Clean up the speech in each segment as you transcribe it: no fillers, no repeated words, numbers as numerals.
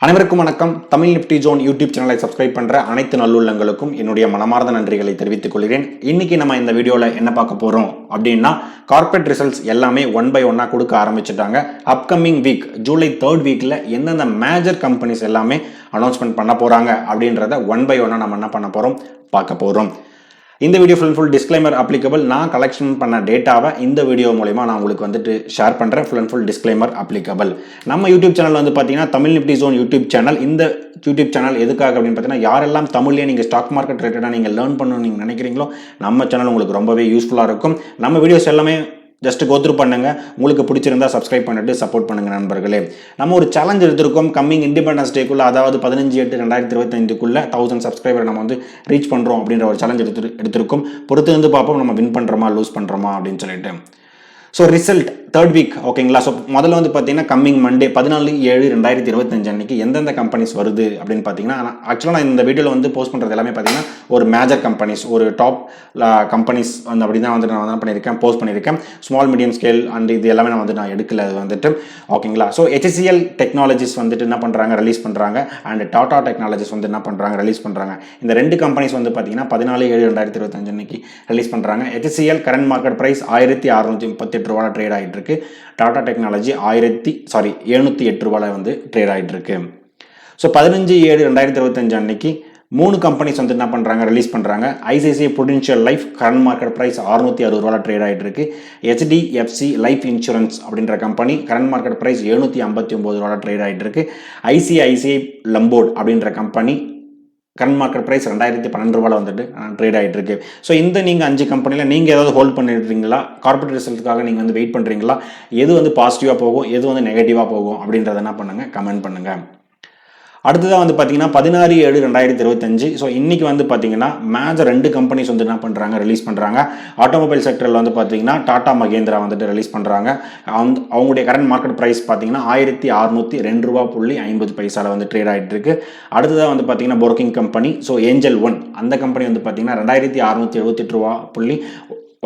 அனைவருக்கும் வணக்கம். Tamil Nifty zone YouTube சேனலை சப்ஸ்கிரைப் பண்ற அனைத்து நல்லுள்ளங்களுக்கும் என்னுடைய மனமார்ந்த நன்றிகளை தெரிவித்துக் கொள்கிறேன். இன்னைக்கு நம்ம இந்த வீடியோல என்ன பார்க்க போறோம் அப்படின்னா, கார்ப்பரேட் ரிசல்ட்ஸ் எல்லாமே ஒன் பை ஒன்னா கொடுக்க ஆரம்பிச்சுட்டாங்க. அப்கமிங் வீக் ஜூலை 3rd வீக்ல எந்தெந்த மேஜர் கம்பெனிஸ் எல்லாமே அனௌன்ஸ்மெண்ட் பண்ண போறாங்க அப்படின்றத ஒன் பை ஒன்னா நம்ம என்ன பண்ண போறோம் பார்க்க போறோம். இந்த வீடியோ ஃபுல் டிஸ்க்ளைமர் அப்ளிகபிள். நான் கலெக்ஷன் பண்ண டேட்டாவை இந்த வீடியோ மூலமா நான் உங்களுக்கு ஷேர் பண்றேன். Full disclaimer applicable. நம்ம யூடியூப் சேனல் பார்த்தீங்கன்னா Tamil Nifty zone YouTube channel. இந்த யூடியூப் சேனல் எதுக்காக அப்படின்னு பார்த்தீங்கன்னா, யாரெல்லாம் தமிழ்லேயே நீங்கள் ஸ்டாக் மார்க்கெட் ரிலேட்டடாக நீங்கள் லேர்ன் பண்ணணும்னு நீங்கள் நினைக்கிறீங்களோ நம்ம சேனல் உங்களுக்கு ரொம்பவே யூஸ்ஃபுல்லாக இருக்கும். நம்ம வீடியோஸ் எல்லாமே ஜஸ்ட் கோத்ரூ பண்ணுங்க. உங்களுக்கு பிடிச்சிருந்தா சப்ஸ்கிரைப் பண்ணிட்டு சப்போர்ட் பண்ணுங்க நண்பர்களே. நம்ம ஒரு சேலஞ்ச் எடுத்திருக்கோம். கம்மிங் இண்டிபெண்டன்ஸ் டேக்குள்ள, அதாவது 15/8/2025 1000 சப்ஸ்கிரைபர் நம்ம ரீச் பண்றோம் அப்படின்ற ஒரு சேலஞ்ச் எடுத்திருக்கோம். பொறுத்து வந்து பார்ப்போம் நம்ம வின் பண்றோமா லூஸ் பண்றோமா அப்படின்னு சொல்லிட்டு. ஸோ ரிசல்ட் 3rd வீக் ஓகேங்களா. ஸோ முதல்ல பார்த்தீங்கன்னா கம்மிங் மண்டே 14/7/2025 அன்னைக்கு எந்தெந்த கம்பெனிஸ் வருது அப்படின்னு பார்த்தீங்கன்னா, ஆக்சுவலாக நான் இந்த வீடியோவில் போஸ்ட் பண்ணுறது எல்லாமே பார்த்தீங்கன்னா ஒரு மேஜர் கம்பெனிஸ், ஒரு டாப் கம்பெனிஸ் அப்படி தான் நான் என்ன பண்ணியிருக்கேன், போஸ்ட் பண்ணியிருக்கேன். ஸ்மால் மீடியம் ஸ்கேல் அண்ட் இது எல்லாமே நான் எடுக்கல ஓகேங்களா. ஸோ HCL டெக்னாலஜிஸ் என்ன பண்ணுறாங்க, ரிலீஸ் பண்ணுறாங்க. அண்ட் டாடா டெக்னாலஜிஸ் என்ன பண்ணுறாங்க, ரிலீஸ் பண்ணுறாங்க. இந்த ரெண்டு கம்பெனிஸ் பார்த்தீங்கன்னா 14/7/2025 அன்னைக்கு ரிலீஸ் பண்ணுறாங்க. HCL கரண்ட் மார்க்கெட் ப்ரைஸ் 1638 ரூபாய் ட்ரேட் ஆகிட்டு இருக்கு. டாடா டெக்னாலஜி 708 ரூபாய் ட்ரேட் ஆகிட்டு இருக்கு. ஸோ 15/7/2025 அன்னைக்கு 3 கம்பெனிஸ் என்ன பண்றாங்க, ரிலீஸ் பண்றாங்க. ICICI Prudential Life current market price 660 ரூபாய் ட்ரேட் ஆகிட்டு இருக்கு. HDFC லைஃப் இன்சூரன்ஸ் அப்படின்ற கம்பெனி கரண்ட் மார்க்கெட் பிரைஸ் 759 ரூபாய் ட்ரேட் ஆகிட்டு இருக்கு. ICICI லம்போர்ட் அப்படின்ற கம்பெனி கரண்ட் மார்க்கெட் பிரைஸ் 2012 ரூபாய் ட்ரேட் ஆகிட்டு இருக்கு. ஸோ இந்த நீங்கள் 5 கம்பெனியில் நீங்கள் ஏதாவது ஹோல்ட் பண்ணிடுறீங்களா, கார்பரேட் ரிசல்ட்டுக்காக நீங்கள் வெயிட் பண்ணுறீங்களா, எது பாசிட்டிவாக போகும், எது நெகட்டிவாக போகும் அப்படின்றத என்ன பண்ணுங்க, கமெண்ட் பண்ணுங்க. அடுத்ததாக பார்த்தீங்கன்னா 16/7/2025. ஸோ இன்னைக்கு பார்த்தீங்கன்னா மேஜர் 2 கம்பெனிஸ் என்ன பண்ணுறாங்க, ரிலீஸ் பண்ணுறாங்க. ஆட்டோமொபைல் செக்டரில் பார்த்தீங்கன்னா டாடா மகேந்திரா ரிலீஸ் பண்ணுறாங்க. அவங்களுடைய கரண்ட் மார்க்கெட் ப்ரைஸ் பார்த்தீங்கன்னா 1602 ரூபாய் 50 ட்ரேட் ஆகிட்டு இருக்கு. அடுத்ததாக பார்த்தீங்கன்னா போர்க்கிங் கம்பெனி, ஸோ ஏஞ்சல் ஒன் அந்த கம்பெனி பார்த்தீங்கன்னா 2678 ரூபாய்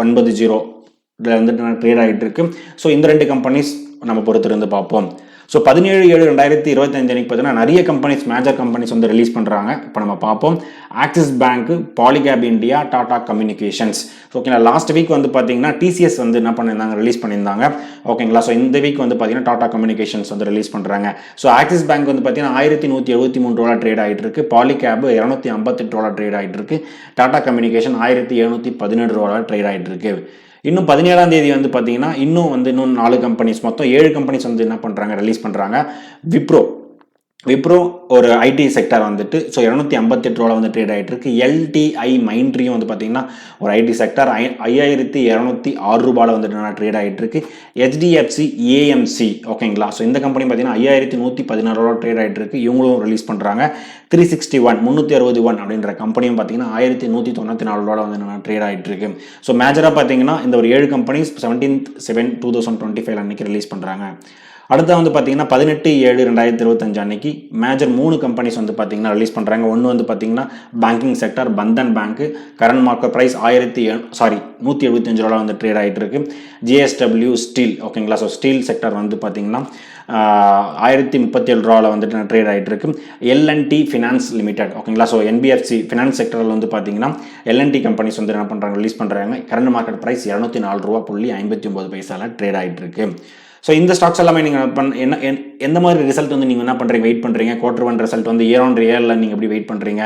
90 ட்ரேட் ஆகிட்டு இருக்கு. ஸோ இந்த 2 கம்பெனிஸ் நம்ம பொறுத்திருந்து பார்ப்போம். ஸோ 17/7/2025 அன்னைக்கு பார்த்தீங்கன்னா நிறைய கம்பெனிஸ், மேஜர் கம்பெனிஸ் ரிலீஸ் பண்ணுறாங்க. இப்போ நம்ம பார்ப்போம். Axis bank, Polycab India, Tata communications. ஓகேங்களா. லாஸ்ட் வீக் பார்த்தீங்கன்னா TCS என்ன பண்ணியிருந்தாங்க, ரிலீஸ் பண்ணியிருந்தாங்க. ஓகேங்களா. ஸோ இந்த வீக் பார்த்தீங்கன்னா டாடா கம்யூனிகேஷன்ஸ் ரிலீஸ் பண்ணுறாங்க. ஸோ ஆக்சிஸ் பேங்க் பார்த்தீங்கன்னா 1173 ரூபாய் ட்ரேட் ஆகிட்டு இருக்கு. பாலிகேப் 258 ரூபாய் ட்ரேட் ஆகிட்டு இருக்கு. டாடா கம்யூனிகேஷன் 1717 ரூபாய் ட்ரேட் ஆகிட்டு இருக்கு. இன்னும் 17ஆம் தேதி பார்த்தீங்கன்னா இன்னும் 4 கம்பெனிஸ், மொத்தம் 7 கம்பெனிஸ் என்ன பண்ணுறாங்க, ரிலீஸ் பண்ணுறாங்க. விப்ரோ ஒரு ஐடி செக்டர் ஸோ 258 ரூபாய் ட்ரேட் ஆகிட்டு இருக்கு. LTI மைண்ட்ரியும் பார்த்தீங்கன்னா ஒரு ஐடி செக்டர் 5206 ரூபாய் ட்ரேட் ஆகிட்டு இருக்கு. HDFC AMC ஓகேங்களா. ஸோ இந்த கம்பெனி பார்த்தீங்கன்னா 5116 ரூபாய் ட்ரேட் ஆகிட்டு இருக்கு. இவங்களும் ரிலீஸ் பண்ணுறாங்க. 361 அப்படின்ற கம்பெனியும் பார்த்தீங்கன்னா 1194 ரூபாய் ட்ரேட் ஆகிட்டு இருக்கு. ஸோ மேஜராக பார்த்தீங்கன்னா இந்த ஒரு 7 கம்பெனிஸ் 17/7/2025 அன்னைக்கு ரிலீஸ் பண்ணுறாங்க. அடுத்த பார்த்தீங்கன்னா 18/7/2025 அன்னைக்கு மேஜர் 3 கம்பெனிஸ் பார்த்தீங்கன்னா ரிலீஸ் பண்ணுறாங்க. ஒன்று பார்த்தீங்கன்னா banking sector, Bandhan bank current market price 175 ரூபாய் ட்ரேட் ஆகிட்டு இருக்கு. JSW ஸ்டீல் ஓகேங்களா. ஸோ ஸ்டீல் செக்டர் பார்த்தீங்கன்னா 1037 ரூபாய் ட்ரேட் ஆகிட்டு இருக்கு. L&T ஃபினான்ஸ் லிமிடெட் ஓகேங்களா. ஸோ NBFC ஃபினான்ஸ் செக்டரில் பார்த்தீங்கன்னா L&T கம்பெனிஸ் என்ன பண்ணுறாங்க, ரிலீஸ் பண்ணுறாங்க. கரண்ட் மார்க்கெட் ப்ரைஸ் 204 ரூபாய் 59 ட்ரேட் ஆகிட்டு இருக்கு. ஸோ இந்த ஸ்டாக்ஸ் எல்லாமே நீங்கள் எந்த மாதிரி ரிசல்ட் நீங்கள் என்ன பண்ணுறீங்க, வெயிட் பண்ணுறீங்க. Q1 ரிசல்ட் இயர் ஆன் இயரில் நீங்கள் எப்படி வெயிட் பண்ணுறீங்க,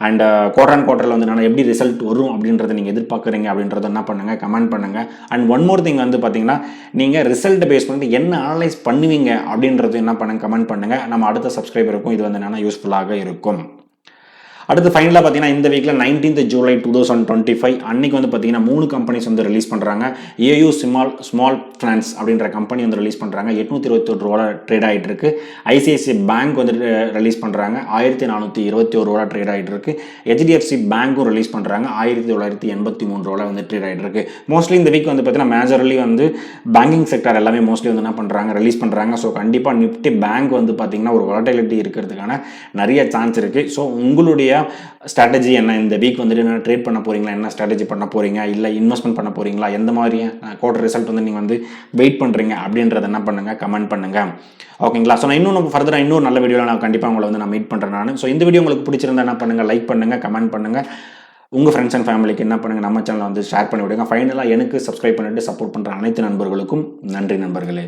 அண்ட் குவார்டரில் நான் எப்படி ரிசல்ட் வரும் அப்படின்றத நீங்கள் எதிர்பார்க்குறீங்க அப்படின்றத என்ன பண்ணுங்கள், கமெண்ட் பண்ணுங்கள். அண்ட் ஒன் மோர் திங் பார்த்தீங்கன்னா, நீங்கள் ரிசல்ட் பேஸ் பண்ணிட்டு என்ன அனலைஸ் பண்ணுவீங்க அப்படின்றது என்ன பண்ணுங்க, கமெண்ட் பண்ணுங்கள். நம்ம அடுத்த சப்ஸ்கிரைபருக்கும் இது என்னென்னா யூஸ்ஃபுல்லாக இருக்கும். அடுத்து ஃபைனலாக பார்த்தீங்கன்னா இந்த வீக்கில் 19th ஜூலை 2025 அன்னைக்கு பார்த்தீங்கன்னா 3 கம்பெனிஸ் ரிலீஸ் பண்ணுறாங்க. AU ஸ்மால் ஃபினான்ஸ் அப்படின்ற கம்பெனி ரிலீஸ் பண்ணுறாங்க. 821 ரூபாய் ட்ரேட் ஆகிட்டு இருக்கு. ICICI பேங்க் ரிலீஸ் பண்ணுறாங்க. 1421 ரூபாய் ட்ரேட் ஆகிட்டு இருக்கு. HDFC பேங்க்கும் ரிலீஸ் பண்ணுறாங்க. 1983 ரூபாய் ட்ரேட் ஆகிட்டு இருக்கு. மோஸ்ட்லி இந்த வீக் பார்த்தீங்கன்னா மேஜர்லி பேங்கிங் செக்டர் எல்லாமே மோஸ்ட்லி என்ன பண்ணுறாங்க, ரிலீஸ் பண்ணுறாங்க. ஸோ கண்டிப்பாக நிஃப்டி பேங்க் பார்த்தீங்கன்னா ஒரு வாலட்டிலிட்டி இருக்கிறதுக்கான நிறைய சான்ஸ் இருக்குது. ஸோ உங்களுடைய ஸ்ட்ராட்டஜி என்ன, இந்த வீக் வந்துட்டு என்ன ட்ரேட் பண்ண போகிறீங்களா, என்ன ஸ்ட்ராட்டஜி பண்ண போகிறீங்க, இல்லை இன்வெஸ்ட்மெண்ட் பண்ண போகிறீங்களா, எந்த மாதிரி குவார்டர் ரிசல்ட் வந்து நீங்கள் வந்து வெயிட் பண்ணுறீங்க அப்படின்றத என்ன பண்ணுங்கள், கமெண்ட் பண்ணுங்கள். ஓகேங்களா? ஸோ நான் இன்னும் ஃபர்தராக இன்னொரு நல்ல வீடியோவில் நான் கண்டிப்பாக உங்களை வந்து நான் மீட் பண்ணுறேன் நான். ஸோ இந்த வீடியோ உங்களுக்கு பிடிச்சிருந்தா என்ன பண்ணுங்கள், லைக் பண்ணுங்கள், கமெண்ட் பண்ணுங்கள். உங்கள் ஃப்ரெண்ட்ஸ் அண்ட் ஃபேமிலிக்கு என்ன பண்ணுங்கள், நம்ம சேனலை வந்து ஷேர் பண்ணி விடுங்க. ஃபைனலாக எனக்கு சப்ஸ்கிரைப் பண்ணிவிட்டு சப்போர்ட் பண்ணுற அனைத்து நண்பர்களுக்கும் நன்றி நண்பர்களே.